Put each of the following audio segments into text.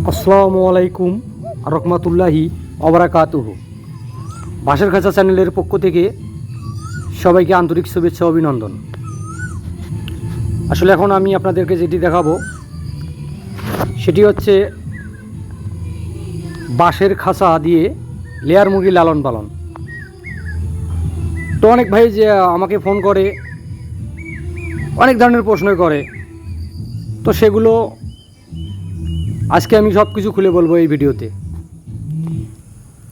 আসসালামু আলাইকুম রহমতুল্লাহি ওবারাকাতুহু। বাঁশের খাঁচা চ্যানেলের পক্ষ থেকে সবাইকে আন্তরিক শুভেচ্ছা অভিনন্দন। আসলে এখন আমি আপনাদেরকে যেটি দেখাবো সেটি হচ্ছে বাঁশের খাঁচা দিয়ে লেয়ার মুরগি লালন পালন। তো অনেক ভাই যে আমাকে ফোন করে অনেক ধরনের প্রশ্ন করে, তো সেগুলো আজকে আমি সব কিছু খুলে বলবো এই ভিডিওতে।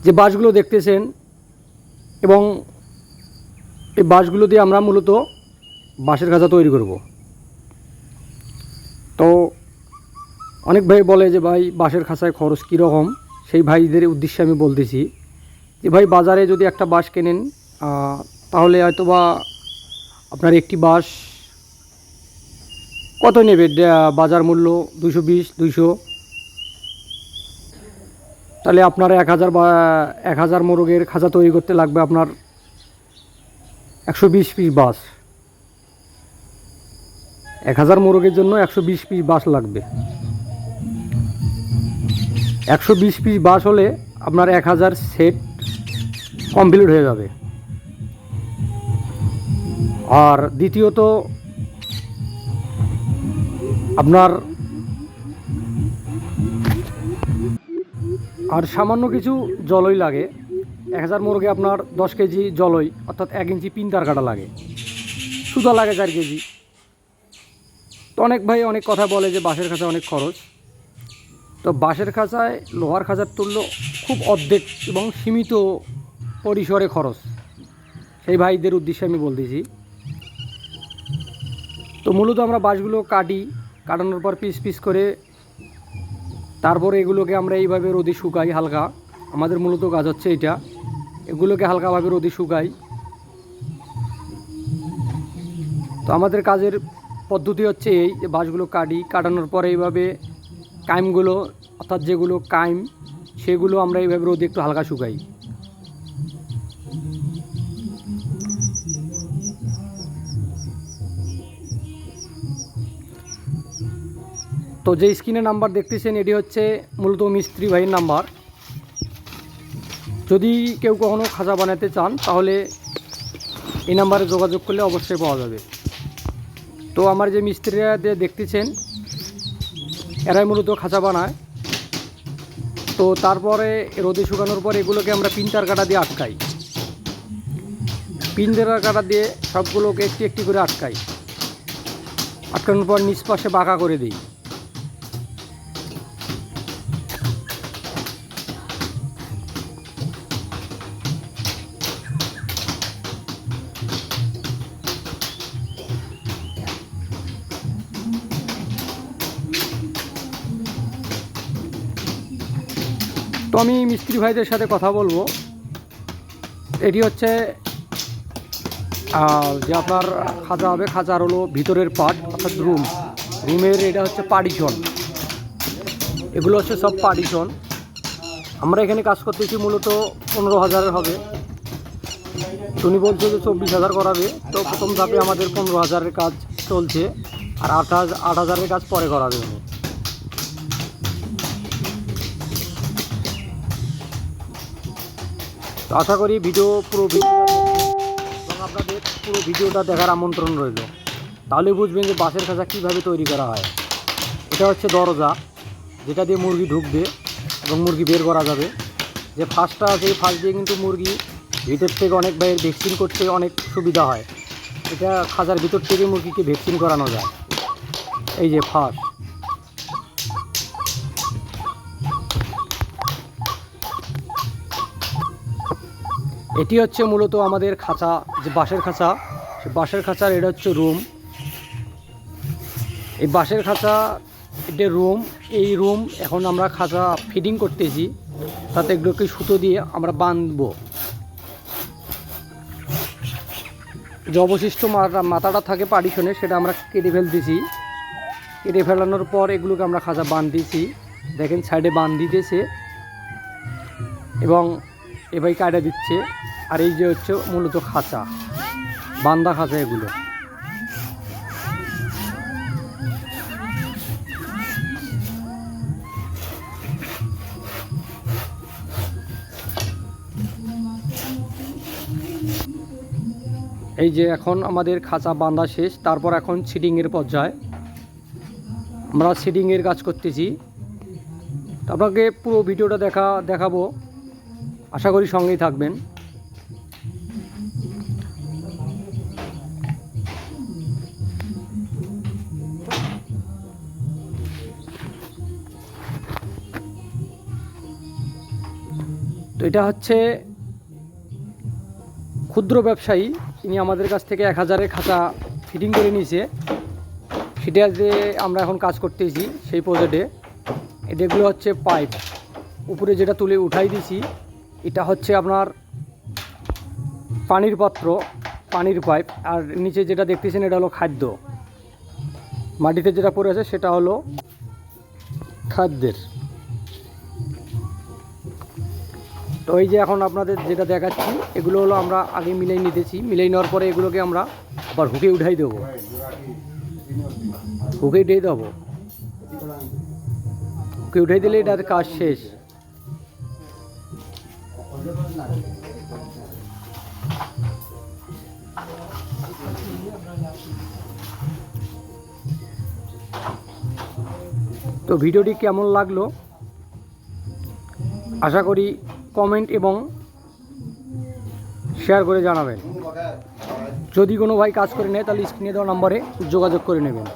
যে বাঁশগুলো দেখতেছেন এবং এই বাঁশগুলো দিয়ে আমরা মূলত বাঁশের খাঁচা তৈরি করব। তো অনেক ভাই বলে যে ভাই বাঁশের খাঁচায় খরচ কীরকম, সেই ভাইদের উদ্দেশ্যে আমি বলতেছি যে ভাই বাজারে যদি একটা বাঁশ কেনেন তাহলে হয়তো বা আপনার একটি বাঁশ কত নেবে, বাজার মূল্য 220-200, তাহলে আপনার 1000 মোরগের খাঁচা তৈরি করতে লাগবে আপনার 120 পিস বাঁশ। 1000 মোরগের জন্য 120 পিস বাঁশ লাগবে। 120 পিস বাঁশ হলে আপনার 1000 সেট কমপ্লিট হয়ে যাবে। আর দ্বিতীয়ত আপনার আর সামান্য কিছু জলই লাগে। 1000 মুরগে আপনার 10 কেজি জলই, অর্থাৎ 1 ইঞ্চি পিন তার কাটা লাগে, সুতা লাগে 4 কেজি। তো অনেক ভাই অনেক কথা বলে যে বাঁশের খাঁচা অনেক খরচ। তো বাঁশের খাঁচায় লোহার খাঁচার তুল্য খুব অর্ধেক এবং সীমিত পরিসরে খরচ, সেই ভাইদের উদ্দেশ্যে আমি বলতেছি। তো মূলত আমরা বাঁশগুলো কাটানোর পর পিস পিস করে তারপরে এগুলোকে আমরা এইভাবে রোদে শুকাই হালকা। আমাদের মূলত কাজ হচ্ছে এটা, এগুলোকে হালকাভাবে রোদে শুকাই। তো আমাদের কাজের পদ্ধতি হচ্ছে এই যে বাঁশগুলো কাটানোর পরে এইভাবে কাইমগুলো, অর্থাৎ যেগুলো কাইম সেগুলো আমরা এইভাবে রোদে একটু হালকা শুকাই। তো যে স্ক্রিনে নাম্বার দেখতেছেন এটি হচ্ছে মূলত মিস্ত্রি ভাইয়ের নাম্বার। যদি কেউ কখনও খাঁচা বানাতে চান তাহলে এই নাম্বারে যোগাযোগ করলে অবশ্যই পাওয়া যাবে। তো আমার যে মিস্ত্রিরা দেখতেছেন এরাই মূলত খাঁচা বানায়। তো তারপরে রোদে শুকানোর পর এগুলোকে আমরা পিনতার কাটা দিয়ে আটকাই। পিনতার কাটা দিয়ে সবগুলোকে একটি একটি করে আটকাই। আটকানোর পর নিচ পাশে বাঁকা করে দিই। তো আমি মিস্ত্রি ভাইদের সাথে কথা বলবো। এটি হচ্ছে যে আপনার খাঁচা হবে, খাঁচার হলো ভিতরের পার্ট, অর্থাৎ রুমের এটা হচ্ছে পার্টিশন। এগুলো হচ্ছে সব পার্টিশন। আমরা এখানে কাজ করতেছি মূলত 15,000 হবে। উনি বলছে যে 24,000 করাবে। তো প্রথম ধাপে আমাদের 15,000-এর কাজ চলছে, আর 8,000-এর কাজ পরে করাবে উনি। তো আশা করি পুরো ভিডিও এবং আপনাদের পুরো ভিডিওটা দেখার আমন্ত্রণ রইল। তাহলে বুঝবেন যে বাঁশের খাঁচা কীভাবে তৈরি করা হয়। এটা হচ্ছে দরজা, যেটা দিয়ে মুরগি ঢুকবে এবং মুরগি বের করা যাবে। যে ফাঁসটা আছে এই ফাঁস দিয়ে কিন্তু মুরগি ভিতর থেকে অনেক ভাইয়ের ভ্যাকসিন করতে অনেক সুবিধা হয়। এটা খাঁচার ভিতর থেকে মুরগিকে ভ্যাকসিন করানো যায়। এই যে ফাঁস, এটি হচ্ছে মূলত আমাদের খাঁচা, যে বাঁশের খাঁচা, সে বাঁশের খাঁচার এটা হচ্ছে রুম। এই বাঁশের খাঁচা এটা রুম। এই রুম এখন আমরা খাঁচা ফিটিং করতেছি, তাতে এগুলোকে সুতো দিয়ে আমরা বাঁধবো। যে অবশিষ্ট মাথাটা থাকে পার্টিশনে সেটা আমরা কেটে ফেলতেছি। কেটে ফেলানোর পর এগুলোকে আমরা খাঁচা বাঁধতেছি। দেখেন সাইডে বাঁধ দিতেছে এবং এভাবে কাটা দিচ্ছে। আর এই যে হচ্ছে মূলত খাঁচা, বান্দা খাঁচা এগুলো। এই যে এখন আমাদের খাঁচা বাঁধা শেষ, তারপর এখন সিটিংয়ের পর্যায়ে আমরা সিটিংয়ের কাজ করতেছি। তো আপনাকে পুরো ভিডিওটা দেখাবো, আশা করি সঙ্গেই থাকবেন। তো এটা হচ্ছে ক্ষুদ্র ব্যবসায়ী, তিনি আমাদের কাছ থেকে 1000-এর খাঁচা ফিটিং করে নিয়েছে, সেটা যে আমরা এখন কাজ করতেছি সেই প্রজেক্টে। এগুলো হচ্ছে পাইপ, উপরে যেটা তুলে উঠাই দিছি এটা হচ্ছে আপনার পানির পাত্র, পানির পাইপ। আর নিচে যেটা দেখতেছেন এটা হলো খাদ্য, মাটিতে যেটা পড়ে আছে সেটা হলো খাদ্যের। তো এই যে এখন আপনাদের যেটা দেখাচ্ছি এগুলো হলো আমরা আগে মিলাই নিতেছি, মিলাই নেওয়ার পরে এগুলোকে আমরা আবার হুকে উঠাই দেবো, হুকে উঠিয়ে দেবো, হুকে উঠাই দিলে এটার কাজ শেষ। তো ভিডিওটি কেমন লাগলো আশা করি কমেন্ট এবং শেয়ার করে জানাবেন। যদি কোনো ভাই কাজ করে নেয় তাহলে স্ক্রিনে দেওয়া নম্বরে যোগাযোগ করে নেবেন।